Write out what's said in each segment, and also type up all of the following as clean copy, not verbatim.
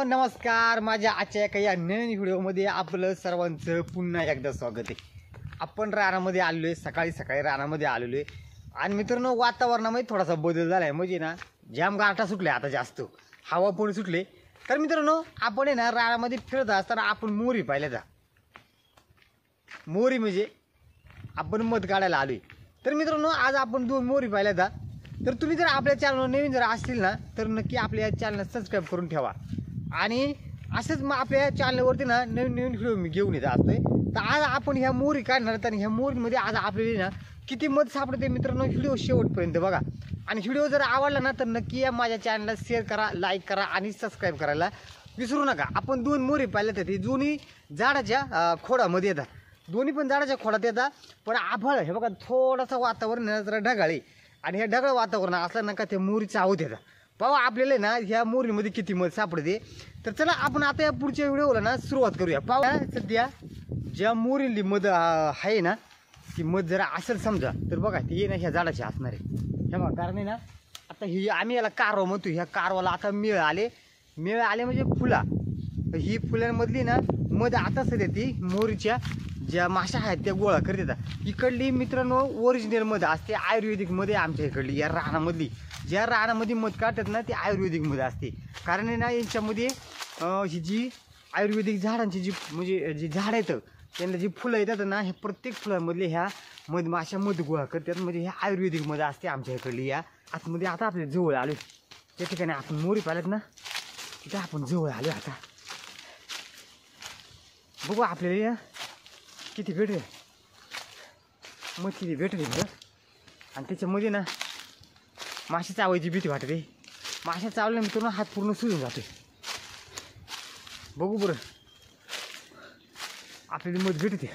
नमस्कार, माझ्या आजच्या एका या नवीन व्हिडिओमध्ये आपलं सर्वांचं पुन्हा एकदा स्वागत आहे. आपण रानामध्ये आलेलो आहे, सकाळी सकाळी रानामध्ये आलेलो आहे. आणि मित्रांनो, वातावरणामध्ये थोडासा बदल झाला आहे. म्हणजे ना जाम गारठा सुटले, आता जास्त हवा पण सुटले. तर मित्रांनो, आपण आहे ना रानामध्ये फिरत असताना आपण मोरी पाहिल्या जा. मोरी म्हणजे आपण मध काढायला आलोय. तर मित्रांनो, आज आपण 2 मोरी पाहिल्या जा. तर तुम्ही जर आपल्या चॅनलवर नवीन जर असतील ना, तर नक्की आपल्या चॅनलला सबस्क्राईब करून ठेवा. आणि असंच मग आपल्या चॅनलवरती ना नवीन नवीन व्हिडिओ मी घेऊन येत असतोय. तर आज आपण ह्या मोरी काढणार आहेत आणि ह्या मोरीमध्ये आज आपल्याला ना किती मध सापडते मित्रांनो, व्हिडिओ शेवटपर्यंत बघा. आणि व्हिडिओ जर आवडला ना तर नक्की या माझ्या चॅनलला शेअर करा, लाईक करा आणि सबस्क्राईब करायला विसरू नका. आपण 2 मोरी पाहिल्या तर ती दोन्ही झाडाच्या खोडामध्ये येतात. दोन्ही पण झाडाच्या खोडात येतात. पण आभाळ हे बघा, थोडासा वातावरण जरा ढगाळी आणि हे ढगाळ वातावरण असलं ना का त्या मोरीचा आहोत येतात. पाहू आपल्याला ना ह्या मोरीमध्ये किती मध सापडते. तर चला आपण आता या पुढच्या व्हिडिओला ना सुरुवात करूया. पाहू सध्या ज्या मोरीली मध आहे ना, ती मध जरा असेल समजा तर बघा ती ना ह्या झाडाची असणार आहे. हे बघा, कारण आहे ना आता ही आम्ही याला कारवा म्हणतो. ह्या कारवाला आता मेळ आले म्हणजे फुला. ही फुलांमधली ना मध आता सध्या ती मोरीच्या ज्या माशा आहेत त्या गोळा करतात. इकडली मित्रांनो ओरिजिनल मध असते, आयुर्वेदिक मध्ये आमच्या इकडली या रानामधली ज्या रानामध्ये मध काढतात ना, ते आयुर्वेदिक मध असते. कारण आहे ना यांच्यामध्ये ही जी आयुर्वेदिक झाडांची जी म्हणजे जी झाडं येतं त्यांना जी फुलं येतात ना, ह्या प्रत्येक फुलांमधले ह्या मधमाशा मध गोळा करतात. म्हणजे ह्या आयुर्वेदिक मध असते आमच्या इकडली या आतमध्ये. आता आपल्या जवळ आलो त्या ठिकाणी आपण मोरी पाहिल्यात ना, तिथे आपण जवळ आलो. आता बघू आपल्याला किती भेटले मग किती भेटले बरं. आणि त्याच्यामध्ये ना माशा चावायची भीती वाटते. माशा चावल्या मित्रांनो हात पूर्ण सुजून जाते. बघू बरं आपल्याला मध भेटते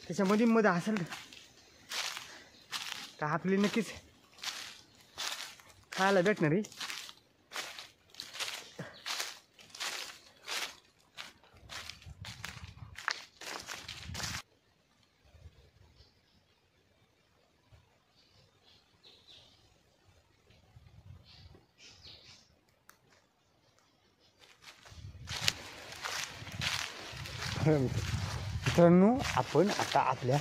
त्याच्यामध्ये मध असेल तर आपल्याला नक्कीच खायला भेटणार आहे. मित्रांनो, आपण आता आपल्या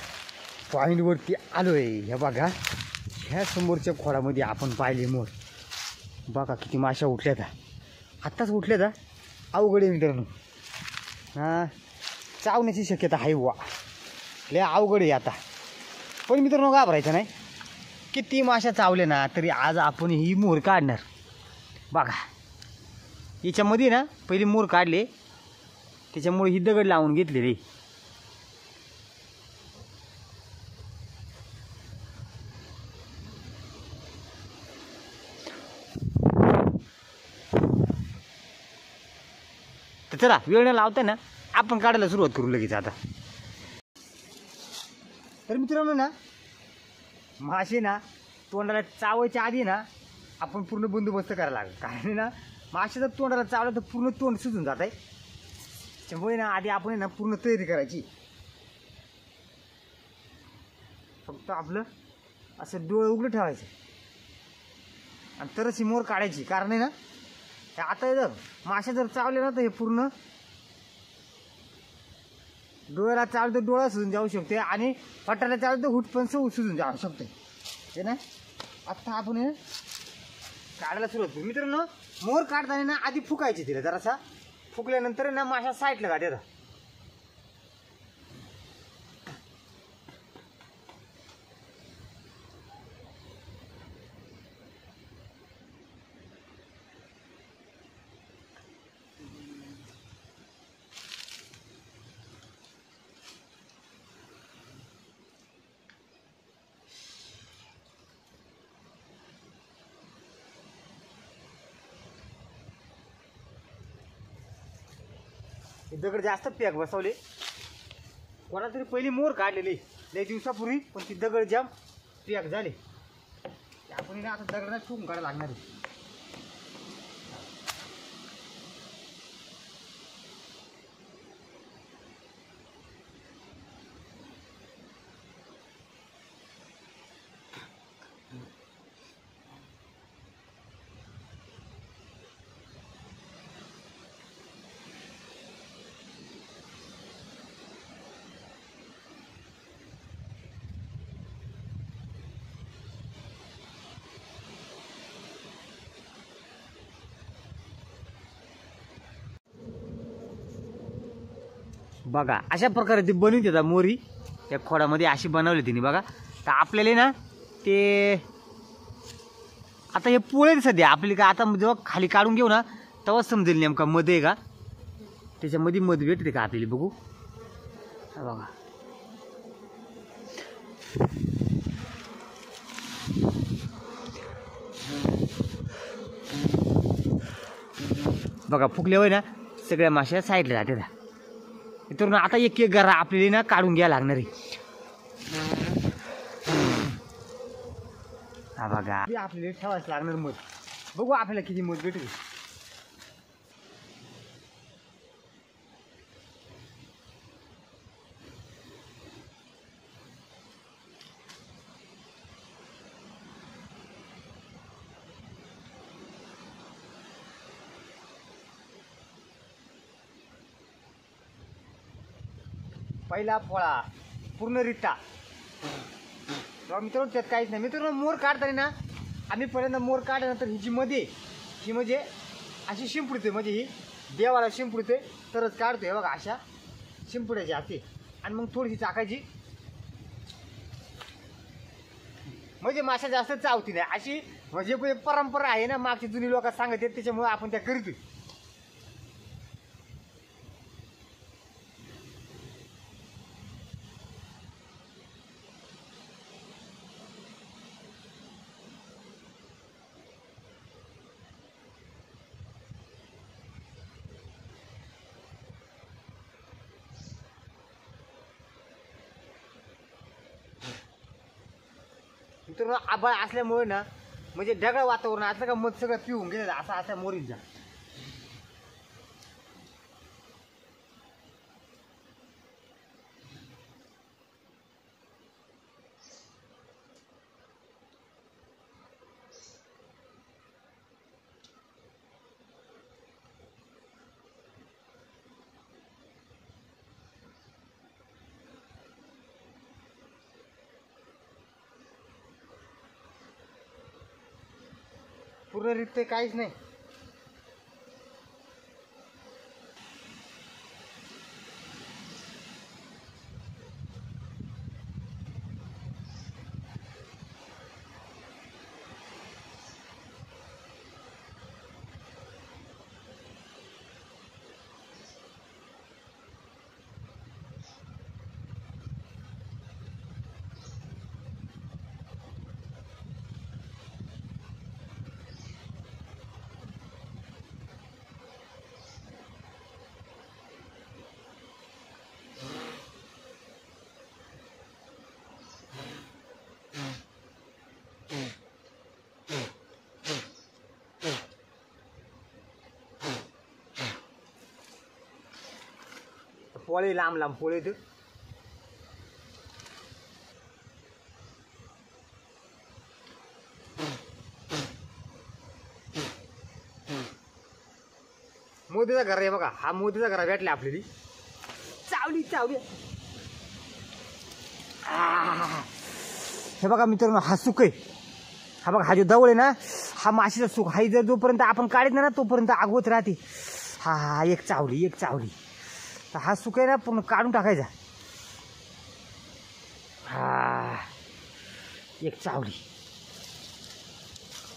पॉईंटवरती आलो आहे. हे बघा, ह्या समोरच्या खोडामध्ये आपण पाहिले मोर. बघा किती माशा उठल्या आत्ताच उठल्या अवघड आहे मित्रांनो. हां, चावण्याची शक्यता आहे वा, लय अवघड आहे आता. पण मित्रांनो घाबरायचं नाही. किती माशा चावले ना तरी आज आपण ही मोर काढणार. बघा याच्यामध्ये ना पहिले मोर काढले, त्याच्यामुळे ही दगड लावून घेतली रे. तर चला वेळ न लावता ना आपण काढायला सुरुवात करू लगेच आता. तर मित्रांनो ना, मासे ना तोंडाला चावायच्या आधी ना आपण पूर्ण बंदोबस्त करायला लागेल. कारण ना मासे जर तोंडाला चावलं तर पूर्ण तोंड सुजून जात आहे. त्यामुळे ना आधी आपण ना पूर्ण तयारी करायची. फक्त आपलं असं डोळे उघडे ठेवायचे आणि तरच ही मोर काढायची. कारण आहे ना आता जर मासे जर चावले ना तर हे पूर्ण डोळ्याला चावलं तर डोळा सुजून जाऊ शकते आणि फटाला चावलं तर हुट पण सुजून जाऊ शकते. हे ना आता आपण काढायला सुरुवात करू. मित्रांनो, मोर काढताना ना आधी फुकायची तिला जरासा. फुकल्यानंतर ना माशा साईडला काढतात. दगड जास्त पॅक बसवले. कोणा तरी पहिली मोर काढलेली लय दिवसापूर्वी, पण ती दगड जाम पॅक झाले. आपण आता दगडाला ठोकून काढायला लागणार आहे. बघा अशा प्रकारे ती बनवून देतात मोरी त्या खोडामध्ये अशी बनवली तिने बघा. तर आपल्याला ना ते आता हे पोळे सध्या आपली का आता जेव्हा खाली काढून घेऊ ना तेव्हा समजेल नेमका मध आहे का त्याच्यामध्ये मध भेटते का आपल्याला बघू. बघा बघा फुकले होय ना सगळ्या माश्या साईडला जाते. तर आता एक एक गरा आपल्याला ना काढून घ्यायला लागणार आहे. हा बघा आपल्याला ठेवायचं लागणार मध. बघू आपल्याला किती मध भेटेल. पहिला फळा पूर्ण रिट्टा मित्रांनो त्यात काहीच नाही. मित्रांनो मोर काढताना ना आम्ही पहिल्यांदा मोर काढल्यानंतर ही जी मध्ये ही म्हणजे अशी शिंपडते म्हणजे ही देवाला शिंपडते तरच काढतोय बघा. अशा शिंपडायची असते आणि मग थोडीशी टाकायची म्हणजे माशा जास्त चावती नाही अशी म्हणजे परंपरा आहे ना मागची जुनी लोक सांगत आहेत त्याच्यामुळे आपण त्या करतोय. मित्रांनो आभाळ असल्यामुळे ना म्हणजे ढगाळ वातावरण असलं का मध सगळं पिऊन गेलं असा असा मोरींचा. पूर्ण रित्ते काहीच नाही. पोळे लांब लांब पोळे ते मोदीचा घर आहे बघा. हा मोदीचा घर भेटला आपल्याला. चावली चावली. हे बघा मित्रांनो हा सुक आहे. हा बघा हा जो दवळ आहे ना हा माशीचा सुक. हा जर जोपर्यंत आपण काढत नाही ना तोपर्यंत आगवत राहते. हा हा एक चावली एक चावली. तर हा सुक आहे ना पूर्ण काढून टाकायचा. हा एक चावली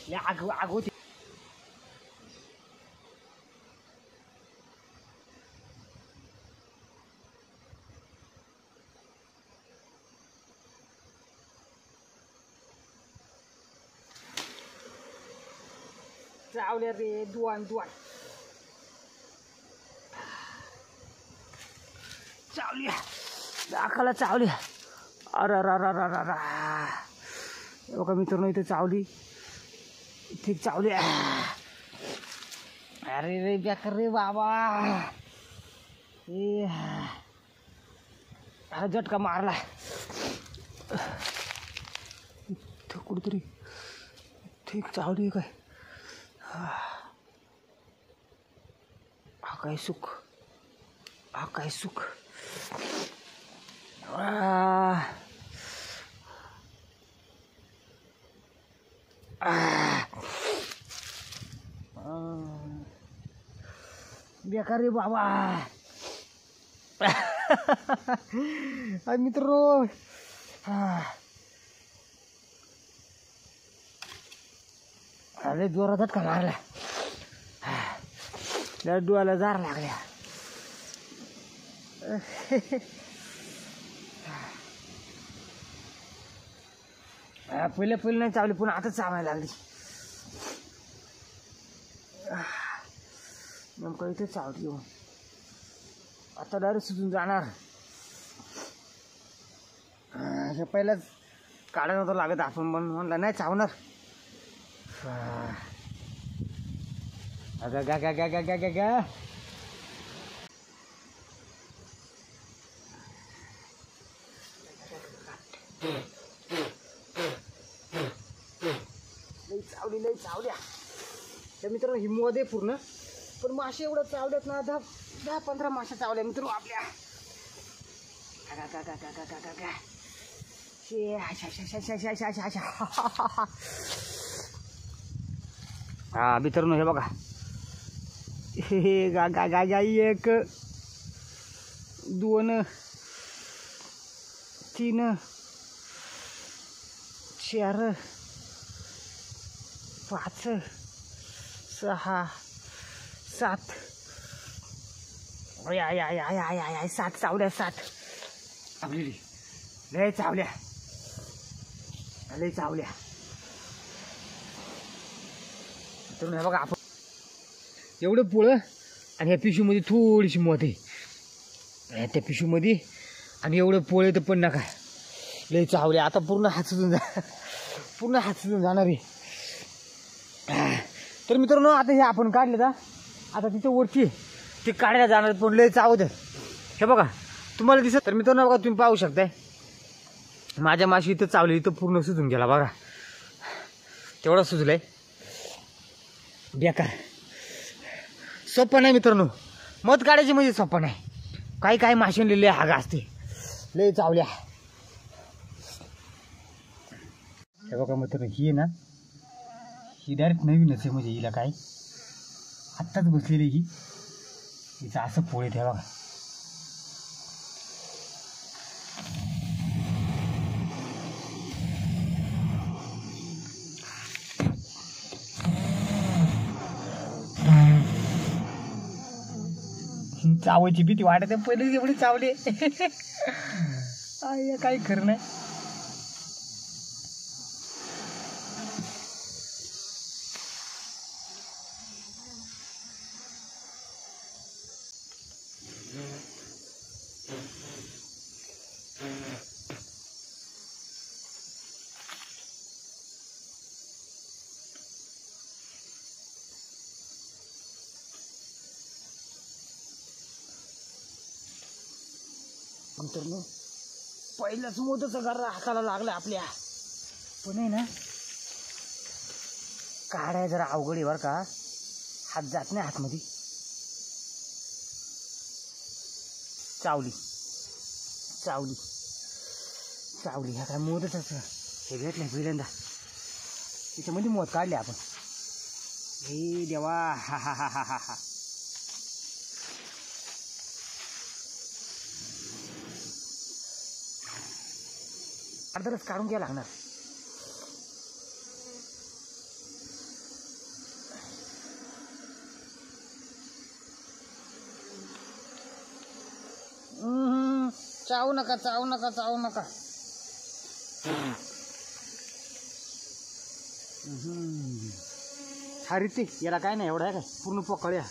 या आगवते. चावल्या रे दुवान दुवान चावल्या दाखला चावल्या. अरे अरे बघा मित्रांनो इथे चावली ठीक चावली. अरे रे बेकार रे बाबा. ए हा झटका मारला कुठतरी ठीक चावली काय. हा काय सुख हा काय सुख. बेकार रे बाबा. मित्रांनो अरे जोरात का मारला डोळ्याला जार लागल्या. पहिले नाही चावली पुन्हा आता चावायला लागली. नेमकं इथे चावली हो. आता डायरेक्ट सुटून जाणार. हे पहिलंच काढा नव्हतं लागत आपण पण म्हणलं नाही चावणार. अगं गा गा गा गा गा गा गा लई चावल्या त्या मित्रांनो. ही मध्ये पूर्ण पण मासे एवढं चावल्यात ना. 10-15 मासे चावल्या मित्रांनो आपल्या. हा मित्रांनो हे बघा. हे गा गा गा गा 1 2 3 4 5 6 7 आय 7 चावल्या. 7 आपली लय चावल्या. तर बघा आपण एवढं पोळं आणि ह्या पिशवीमध्ये थोडीशी मध आहे त्या पिशवीमध्ये. आणि एवढं पोळे तर पण नका लय चावल्या. आता पूर्ण हात सुजून जाणार आहे. तर मित्रांनो आता हे आपण काढले का आता तिथे वरची ते काढायला जाणार पण लय चावत. हे बघा तुम्हाला दिसत. तर मित्रांनो बघा तुम्ही पाहू शकताय माझ्या माशी इथं चावली. इथं पूर्ण सुजून गेला बघा. तेवढा सुजलाय. बेकार सोपं नाही मित्रांनो. मध काढायची म्हणजे सोपं नाही. काही माशांनी लय हागा असते. लय चावल्या. हे बघा मित्रांनो ही आहे ना ही डायरेक्ट नवीनच आहे. म्हणजे हिला काय आत्ताच बसलेली ही. हिचं असं पोळे ते बघा. चावायची भीती वाटते पहिले एवढी चावले. काही खरं नाही. मित्रांनो पहिलाच मोदचा गारा हाताला लागला आपल्या. पण आहे ना काढाय जरा अवघड आहे बरं का. हात जात नाही हातमध्ये. चावली ह्या काय मोदच हे भेटले पहिल्यांदा. त्याच्यामध्ये मोद काढले आपण. हे देवा हा हा हा हा हा. अर्धरच काढून घ्या लागणार. चावू नका. हा रीती याला काय नाही एवढा आहे काय पूर्ण पोकळ्या.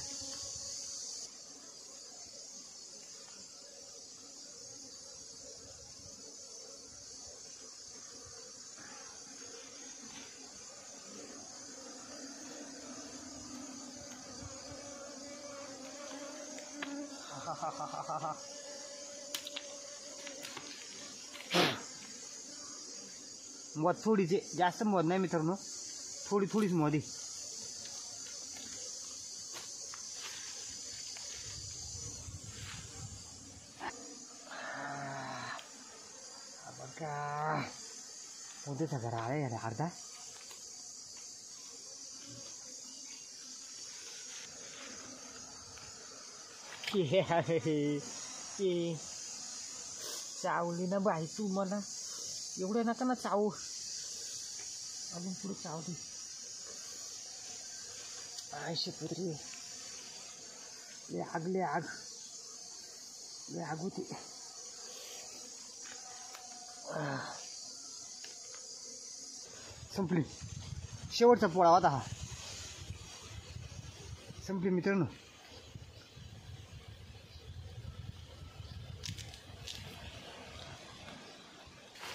मध थोडीचे जास्त मध नाही मित्रांनो. थोडीच मध आहे. बघा मोदीचा घरा आहे यार अर्धा. चावली ना बाई तू मला, एवढं नका ना चावू, अजून पुढे चावली. आयशे पुत्री ले आग ले आग ले आग होती. संपली, शेवटचा पोळा होता हा, संपली मित्रांनो.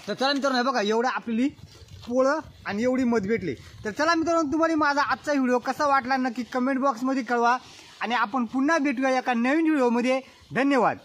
तर चला मित्रांनो, हे बघा एवढं आपली पोळं आणि एवढी मध भेटली. तर चला मित्रांनो, तुम्हाला माझा आजचा व्हिडिओ कसा वाटला नक्की कमेंट बॉक्समध्ये कळवा आणि आपण पुन्हा भेटूया एका नवीन व्हिडिओमध्ये. धन्यवाद.